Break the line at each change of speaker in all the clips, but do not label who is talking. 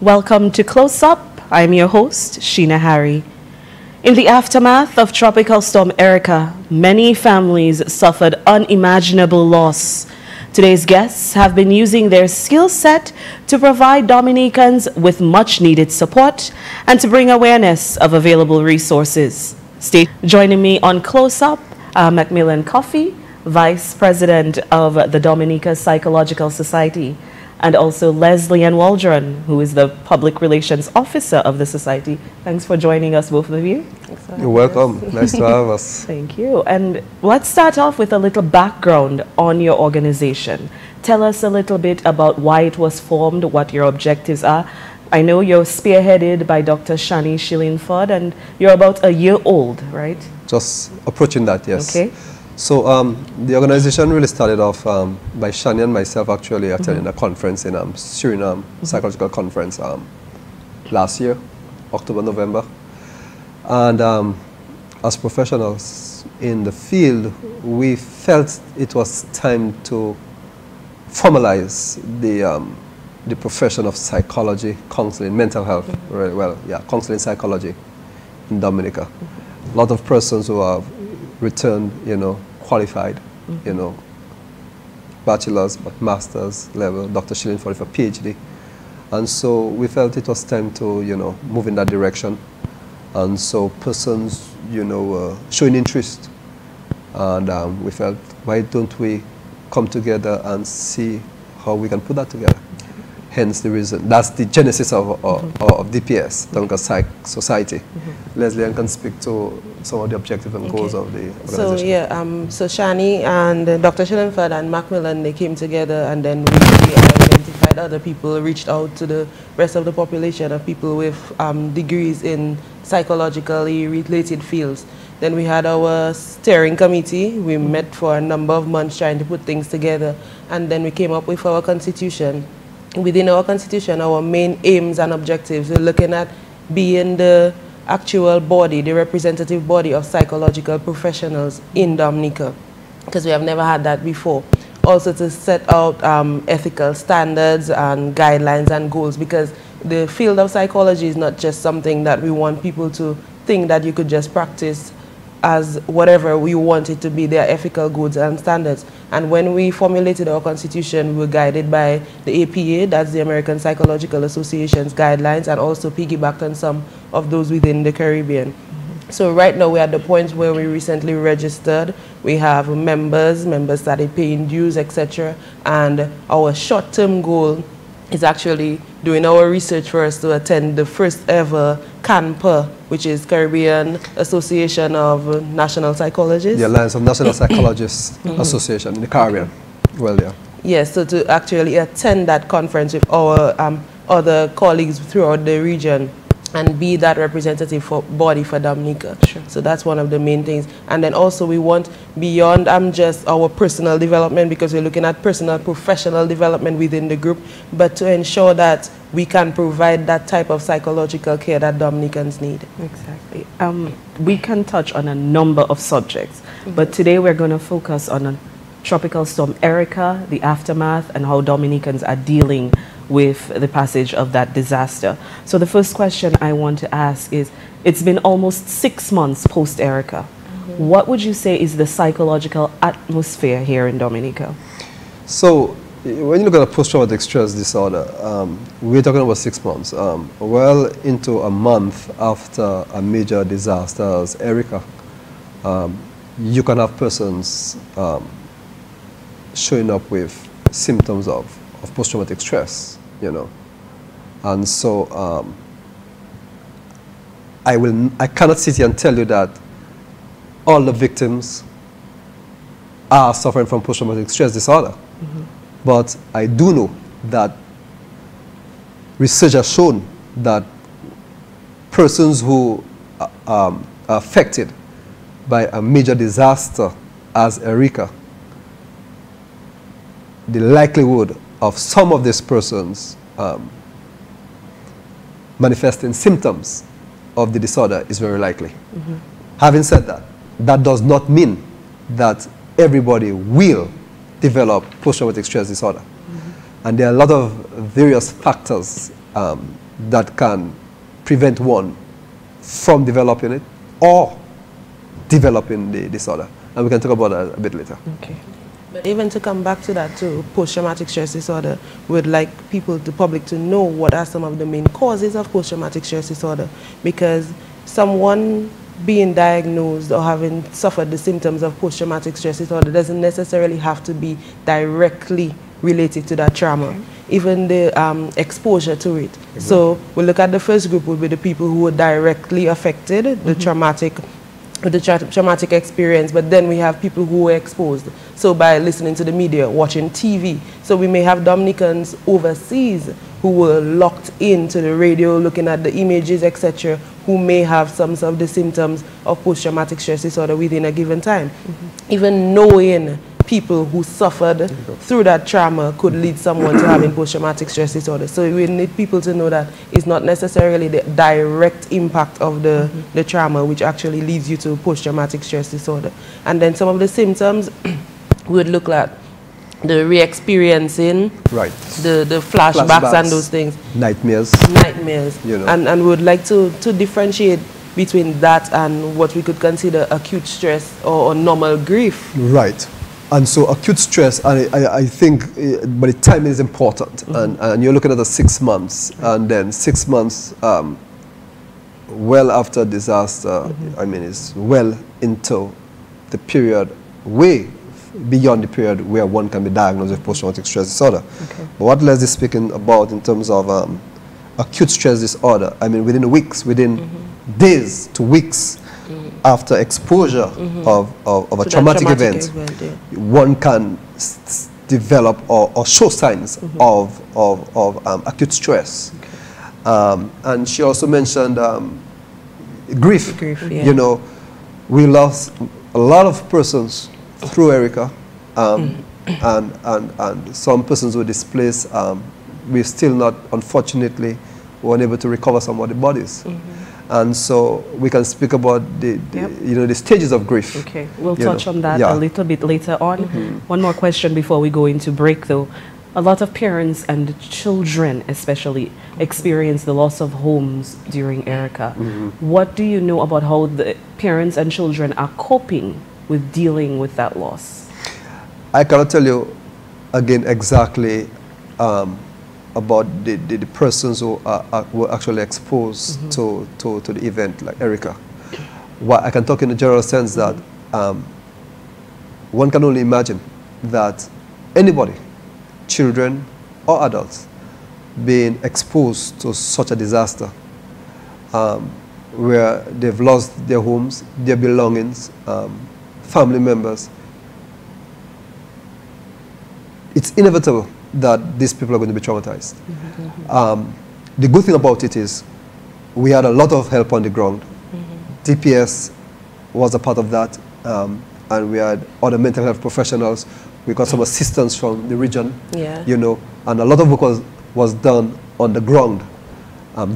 Welcome to Close Up. I'm your host, Sheena Harry. In the aftermath of Tropical Storm Erika, many families suffered unimaginable loss. Today's guests have been using their skill set to provide Dominicans with much needed support and to bring awareness of available resources. Joining me on Close Up, Macmillan Coffey, Vice President of the Dominica Psychological Society, and also Leslie Ann Waldron, who is the Public Relations Officer of the Society. Thanks for joining us, both of you.
You're welcome. Nice to have us.
Thank you. And let's start off with a little background on your organization. Tell us a little bit about why it was formed, what your objectives are. I know you're spearheaded by Dr. Shani Shillingford, and you're about a year old, right?
Just approaching that, yes.
Okay.
So the organization really started off by Shani and myself actually attending a conference in Suriname, psychological conference last year, October, November. And as professionals in the field, we felt it was time to formalize the profession of psychology, counseling, mental health, counseling psychology in Dominica. A lot of persons who have returned, qualified, bachelor's, master's level, Dr. Shillingford for PhD. And so we felt it was time to, move in that direction. And so persons, showing interest. And we felt, why don't we come together and see how we can put that together? Hence the reason. That's the genesis of DPS, Dominica Psych Society. Leslie Ann can speak to some of the objectives and goals of the organization.
So Shani and Dr. Shillingford and Macmillan, they came together, and then we identified other people, reached out to the rest of the population of people with degrees in psychologically related fields. Then we had our steering committee. We met for a number of months trying to put things together, and then we came up with our constitution. Within our constitution, our main aims and objectives, we're looking at being the actual body, the representative body of psychological professionals in Dominica, because we have never had that before. Also to set out ethical standards and guidelines and goals, because the field of psychology is not just something that we want people to think that you could just practice as whatever we want it to be. Their ethical goods and standards. And when we formulated our constitution, we were guided by the APA, that's the American Psychological Association's guidelines, and also piggybacked on some of those within the Caribbean. So right now we're at the point where we recently registered. We have members started paying dues, etc. And our short-term goal is actually doing our research for us to attend the first ever CANPA, which is Caribbean Association of National Psychologists.
The Alliance of National Psychologists Association in the Caribbean. Well, yeah.
Yes, so to actually attend that conference with our other colleagues throughout the region and be that representative body for Dominica.
Sure.
So that's one of the main things. And then also we want beyond just our personal development, because we're looking at personal, professional development within the group, but to ensure that we can provide that type of psychological care that Dominicans need.
Exactly. We can touch on a number of subjects, but today we're going to focus on Tropical Storm Erika, the aftermath, and how Dominicans are dealing with the passage of that disaster. So the first question I want to ask is, it's been almost 6 months post-Erika. What would you say is the psychological atmosphere here in Dominica?
So when you look at a post-traumatic stress disorder, we're talking about 6 months. Well into a month after a major disaster as Erika, you can have persons showing up with symptoms of post-traumatic stress, And so I cannot sit here and tell you that all the victims are suffering from post-traumatic stress disorder. But I do know that research has shown that persons who are affected by a major disaster as Erika, the likelihood of some of these persons manifesting symptoms of the disorder is very likely. Having said that, that does not mean that everybody will develop post-traumatic stress disorder. And there are a lot of various factors that can prevent one from developing it or developing the disorder. And we can talk about that a bit later.
Okay. But even to come back to that too, post-traumatic stress disorder, we'd like people, the public, to know what are some of the main causes of post-traumatic stress disorder, because someone being diagnosed or having suffered the symptoms of post-traumatic stress disorder doesn't necessarily have to be directly related to that trauma. Okay. Even the exposure to it. Mm-hmm. So we look at the first group would be the people who were directly affected, the traumatic experience, but then we have people who were exposed. So by listening to the media, watching TV. So we may have Dominicans overseas who were locked into the radio, looking at the images, etc., who may have some of the symptoms of post-traumatic stress disorder within a given time. Even knowing people who suffered through that trauma could lead someone to having post-traumatic stress disorder. So we need people to know that it's not necessarily the direct impact of the trauma which actually leads you to post-traumatic stress disorder. And then some of the symptoms we would look at the re-experiencing,
right,
the flashbacks and those things.
Nightmares.
You know. And we would like to differentiate between that and what we could consider acute stress or normal grief.
Right. And so acute stress, and I think, but the timing is important. And you're looking at the 6 months, and then 6 months, well after disaster, I mean, it's well into the period, way beyond the period where one can be diagnosed with post-traumatic stress disorder. Okay. But what Leslie's speaking about in terms of acute stress disorder, I mean, within weeks, within days to weeks, after exposure of a traumatic event, one can develop or show signs of acute stress. Okay. And she also mentioned grief. Yeah. You know, we lost a lot of persons through Erika, and some persons were displaced. We're still not, unfortunately, weren't able to recover some of the bodies. And so we can speak about the you know, the stages of grief. Okay,
we'll touch on that a little bit later on. One more question before we go into break, though. A lot of parents and children especially experience the loss of homes during Erika. What do you know about how the parents and children are coping with dealing with that loss?
I cannot tell you again exactly about the persons who were actually exposed to the event, like Erika. What I can talk in a general sense that one can only imagine that anybody, children or adults, being exposed to such a disaster, where they've lost their homes, their belongings, family members, it's inevitable that these people are going to be traumatized. The good thing about it is we had a lot of help on the ground. DPS was a part of that, and we had other mental health professionals. We got some assistance from the region, you know, and a lot of work was done on the ground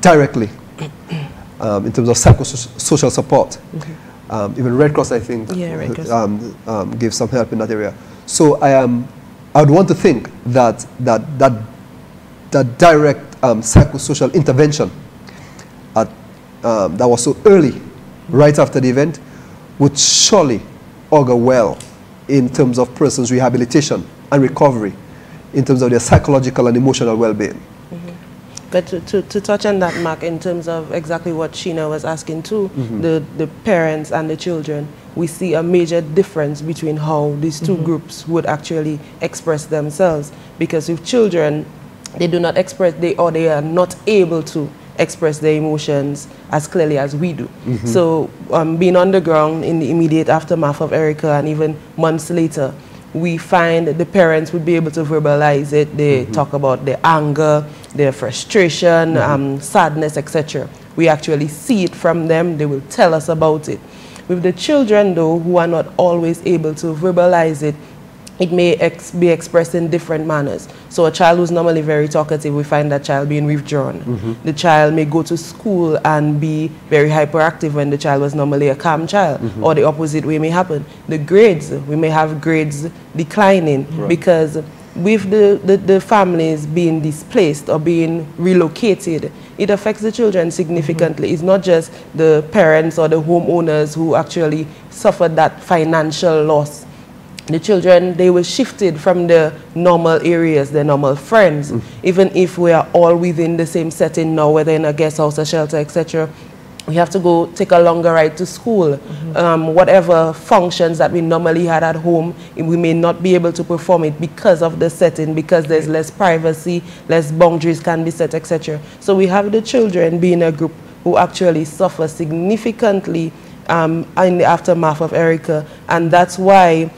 directly in terms of psychosocial support. Even Red Cross, I think, gives some help in that area. So I would want to think that direct psychosocial intervention that was so early, right after the event, would surely augur well in terms of persons' rehabilitation and recovery, in terms of their psychological and emotional well-being.
But to touch on that, Mark, in terms of exactly what Sheena was asking too, the parents and the children, we see a major difference between how these two groups would actually express themselves. Because with children, they do not express, they are not able to express their emotions as clearly as we do. So being on the ground in the immediate aftermath of Erika, and even months later, we find the parents would be able to verbalize it. They talk about their anger, their frustration, sadness, etc. We actually see it from them. They will tell us about it. With the children, though, who are not always able to verbalize it, it may be expressed in different manners. So a child who's normally very talkative, we find that child being withdrawn. The child may go to school and be very hyperactive when the child was normally a calm child, or the opposite way may happen. The grades, we may have grades declining because with the families being displaced or being relocated, it affects the children significantly. It's not just the parents or the homeowners who actually suffered that financial loss. The children, they were shifted from the normal areas, their normal friends, even if we are all within the same setting now, whether in a guest house, a shelter, etc. We have to go take a longer ride to school. Whatever functions that we normally had at home, we may not be able to perform it because of the setting, because there's less privacy, less boundaries can be set, etc. So we have the children being a group who actually suffer significantly in the aftermath of Erika. And that's why,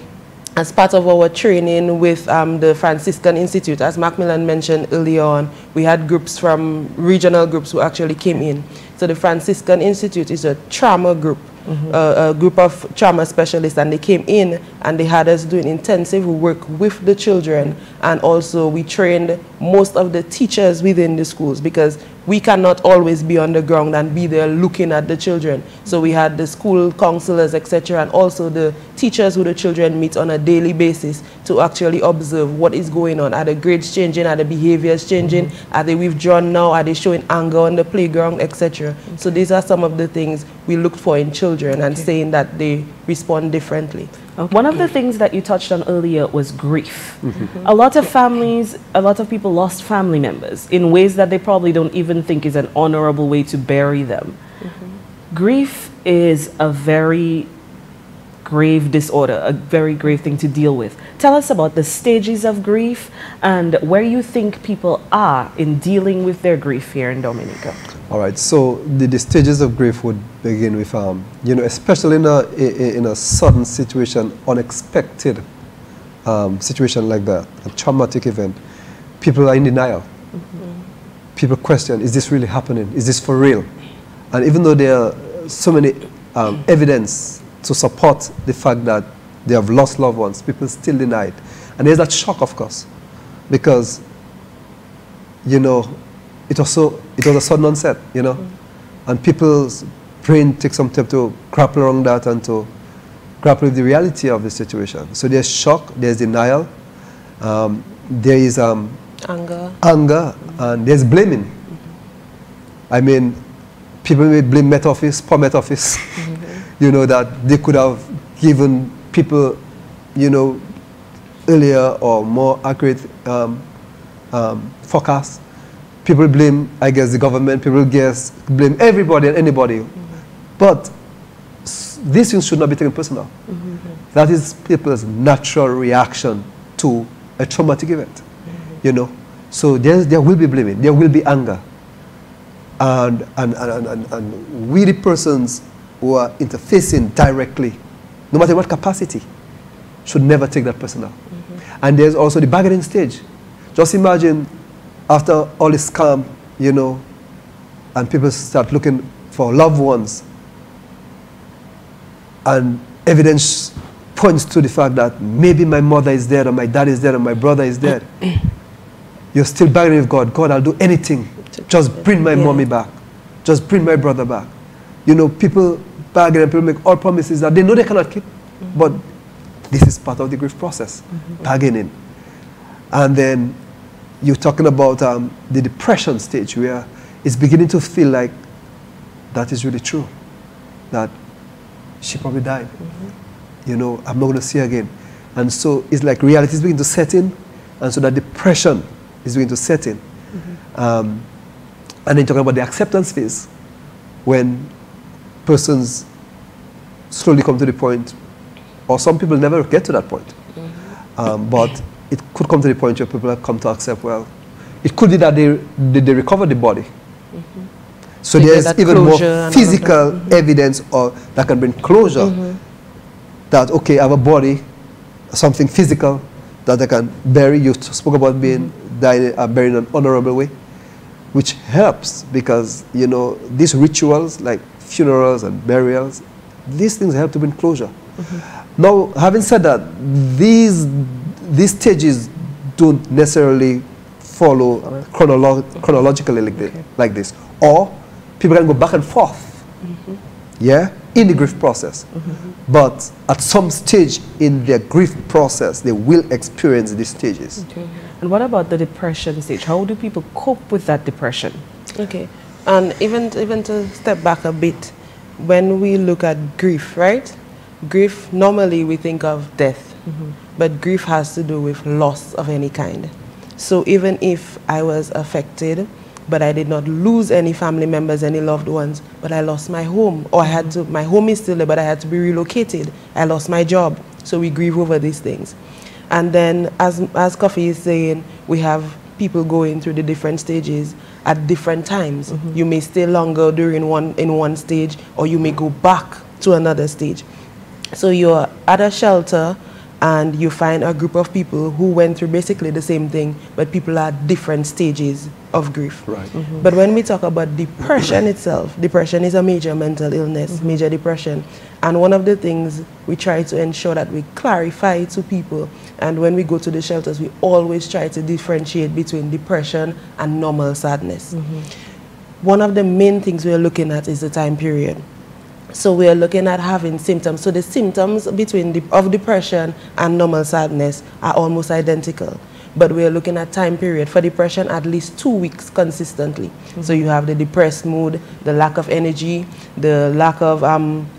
as part of our training with the Franciscan Institute, as Macmillan mentioned earlier on, we had groups from regional groups who actually came in. So the Franciscan Institute is a trauma group, a group of trauma specialists, and they came in and they had us doing intensive work with the children, and also we trained most of the teachers within the schools, because we cannot always be on the ground and be there looking at the children. So we had the school counselors, etc., and also the teachers who the children meet on a daily basis to actually observe what is going on. Are the grades changing? Are the behaviors changing? Are they withdrawn now? Are they showing anger on the playground, etc.? So these are some of the things we looked for in children, and saying that they respond differently.
One of the things that you touched on earlier was grief. A lot of families, a lot of people lost family members in ways that they probably don't even think is an honorable way to bury them. Grief is a very grave disorder, a very grave thing to deal with. Tell us about the stages of grief and where you think people are in dealing with their grief here in Dominica.
All right, so the stages of grief would begin with, you know, especially in a sudden situation, unexpected situation like that, a traumatic event, people are in denial. People question, is this really happening? Is this for real? And even though there are so many evidence to support the fact that they have lost loved ones, people still deny it. And there's that shock, of course, because, you know, it was a sudden onset, you know, and people's brain takes some time to grapple around that and to grapple with the reality of the situation. So there's shock, there's denial, there is anger, and there's blaming. I mean, people may blame Met Office, poor Met Office, you know, that they could have given people, you know, earlier or more accurate forecasts. People blame, I guess, the government. People blame everybody and anybody. But these things should not be taken personal. That is people's natural reaction to a traumatic event, you know. So there will be blaming. There will be anger. And we, the persons who are interfacing directly, no matter what capacity, should never take that personal. And there's also the bargaining stage. Just imagine, after all is calm, you know, and people start looking for loved ones, and evidence points to the fact that maybe my mother is dead, or my dad is dead, or my brother is dead. You're still bargaining with God. God, I'll do anything. Just bring my mommy back. Just bring my brother back. You know, people bargain and people make all promises that they know they cannot keep. But this is part of the grief process, bargaining. And then you're talking about the depression stage, where it's beginning to feel like that is really true, that she probably died. You know, I'm not going to see her again. And so it's like reality is beginning to set in, and so that depression is beginning to set in. And then talking about the acceptance phase, when persons slowly come to the point, or some people never get to that point, but it could come to the point where people have come to accept, well, it could be that they recover the body. So there's even more physical evidence that can bring closure, that, okay, I have a body, something physical that I can bury. You spoke about being buried in an honorable way, which helps because, you know, these rituals like funerals and burials, these things help to bring closure. Now, having said that, these stages don't necessarily follow chronologically like this. Or people can go back and forth. Yeah? in the grief process. But at some stage in their grief process, they will experience these stages.
Okay. And what about the depression stage? How do people cope with that depression?
Okay. And even to step back a bit, when we look at grief, right? Grief, normally we think of death, but grief has to do with loss of any kind. So even if I was affected, but I did not lose any family members, any loved ones, but I lost my home, or I had to, my home is still there, but I had to be relocated. I lost my job. So we grieve over these things. And then, as Kofi is saying, we have people going through the different stages at different times. You may stay longer during one stage, or you may go back to another stage. So you're at a shelter, and you find a group of people who went through basically the same thing, but people are at different stages of grief.
Right.
But when we talk about depression itself, depression is a major mental illness, major depression. And one of the things we try to ensure that we clarify to people, and when we go to the shelters, we always try to differentiate between depression and normal sadness. One of the main things we're looking at is the time period. So we are looking at having symptoms. So the symptoms of depression and normal sadness are almost identical. But we are looking at time period. For depression, at least 2 weeks consistently. So you have the depressed mood, the lack of energy, the lack of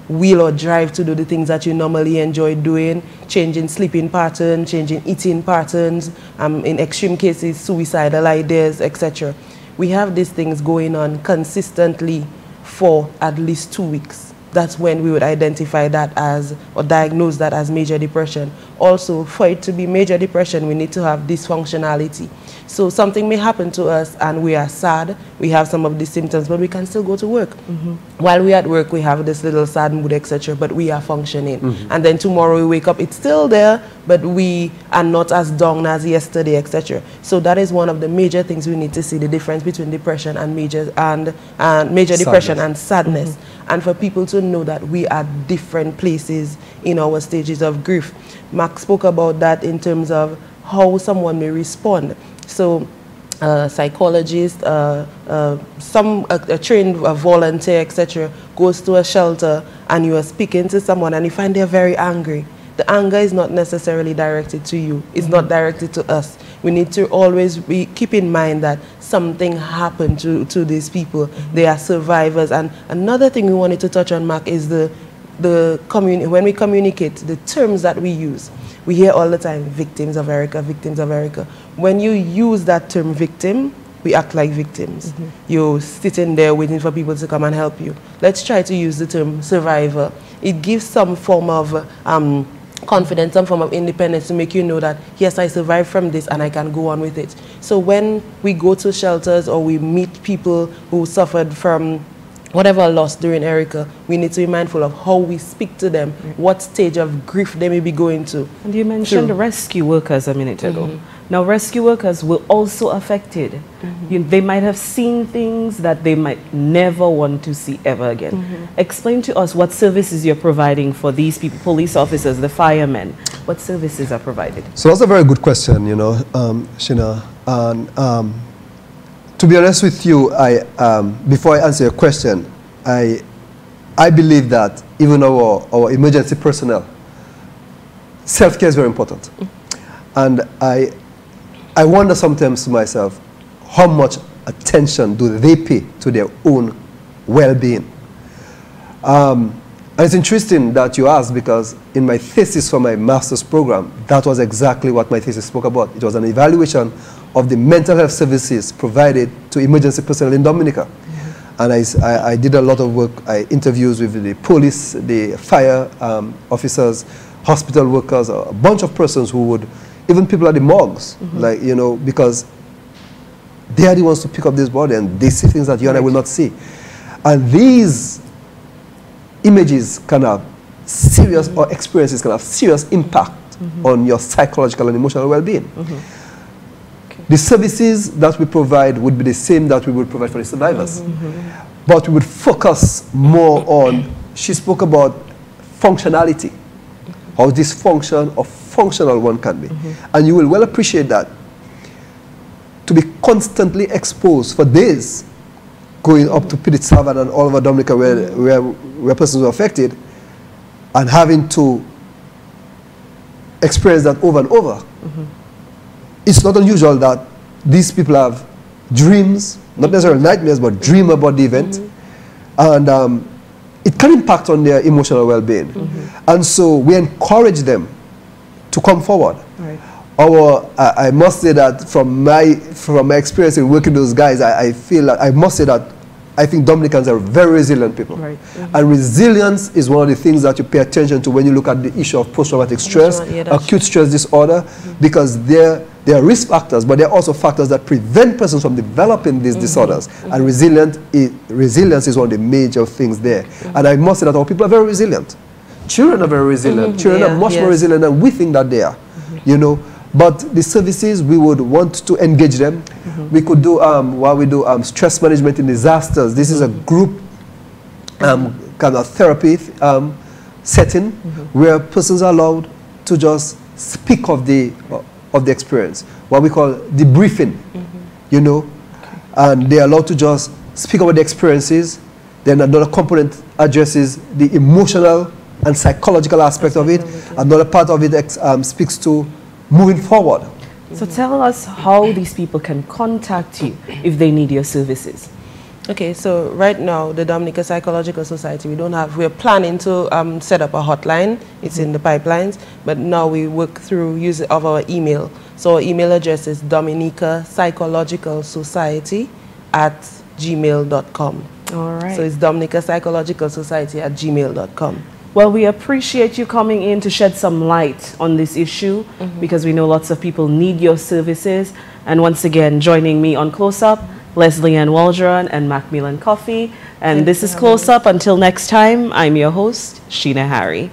will or drive to do the things that you normally enjoy doing, changing sleeping patterns, changing eating patterns, in extreme cases, suicidal ideas, etc. We have these things going on consistently for at least 2 weeks. That's when we would identify that as, or diagnose that as major depression. Also, for it to be major depression, we need to have dysfunctionality. So something may happen to us and we are sad, we have some of these symptoms, but we can still go to work. While we're at work, we have this little sad mood, etc., but we are functioning. And then tomorrow we wake up, it's still there, but we are not as down as yesterday, etc. So that is one of the major things we need to see, the difference between depression and major depression and sadness. And for people to know that we are at different places in our stages of grief. Mark spoke about that in terms of how someone may respond. So a psychologist, a trained volunteer, etc., goes to a shelter and you are speaking to someone and you find they're very angry. The anger is not necessarily directed to you. It's not directed to us. We need to always keep in mind that something happened to these people. They are survivors. And another thing we wanted to touch on, Mark, is when we communicate, the terms that we use. We hear all the time, victims of Erika, victims of Erika. When you use that term victim, we act like victims. You're sitting there waiting for people to come and help you. Let's try to use the term survivor. It gives some form of confidence, some form of independence to make you know that, yes, I survived from this and I can go on with it. So when we go to shelters or we meet people who suffered from whatever loss during Erika, we need to be mindful of how we speak to them, what stage of grief they may be going to.
And you mentioned the rescue workers a minute ago. Now, rescue workers were also affected. They might have seen things that they might never want to see ever again. Explain to us what services you're providing for these people, police officers, the firemen. What services are provided?
So that's a very good question, you know, Sheena. And to be honest with you, before I answer your question, I believe that even our emergency personnel, self-care is very important. And I wonder sometimes to myself, how much attention do they pay to their own well-being? And it's interesting that you asked, because in my thesis for my master's program, that was exactly what my thesis spoke about. It was an evaluation of the mental health services provided to emergency personnel in Dominica. And I did a lot of work, interviews with the police, the fire officers, hospital workers, a bunch of persons who would, even people at the morgues, like, you know, because they are the ones to pick up this body and they see things that you and I will not see. And these images can have serious, or experiences can have serious impact on your psychological and emotional well-being. The services that we provide would be the same that we would provide for the survivors. But we would focus more on, she spoke about functionality, how dysfunction or functional one can be. And you will well appreciate that to be constantly exposed for days going up to Pitt Savannah and all over Dominica where persons were affected, and having to experience that over and over. It's not unusual that these people have dreams, not necessarily nightmares, but dream about the event. And it can impact on their emotional well-being. And so we encourage them to come forward.
Right.
I must say that from my experience in working with those guys, I feel that I must say that I think Dominicans are very resilient people.
Right.
And resilience is one of the things that you pay attention to when you look at the issue of post-traumatic stress, acute stress disorder, because there are risk factors, but there are also factors that prevent persons from developing these disorders. And resilience is one of the major things there. And I must say that our people are very resilient. Children are very resilient. Children are much more resilient than we think that they are. You know, but the services, we would want to engage them. We could do while we do stress management in disasters. This is a group kind of therapy setting where persons are allowed to just speak of the experience, what we call debriefing. You know, and they are allowed to just speak about the experiences. Then another component addresses the emotional and psychological aspect of it. Another part of it speaks to moving forward.
So tell us how these people can contact you if they need your services.
Okay, so right now, the Dominican Psychological Society, we're planning to set up a hotline. It's in the pipelines, but now we work through use of our email. So our email address is dominicapsychologicalsociety@gmail.com.
All right.
So it's dominicapsychologicalsociety@gmail.com.
Well, we appreciate you coming in to shed some light on this issue because we know lots of people need your services. And once again, joining me on Close Up, Leslie Ann Waldron and Macmillan Coffee. And this is Close Up. Until next time, I'm your host, Sheena Harry.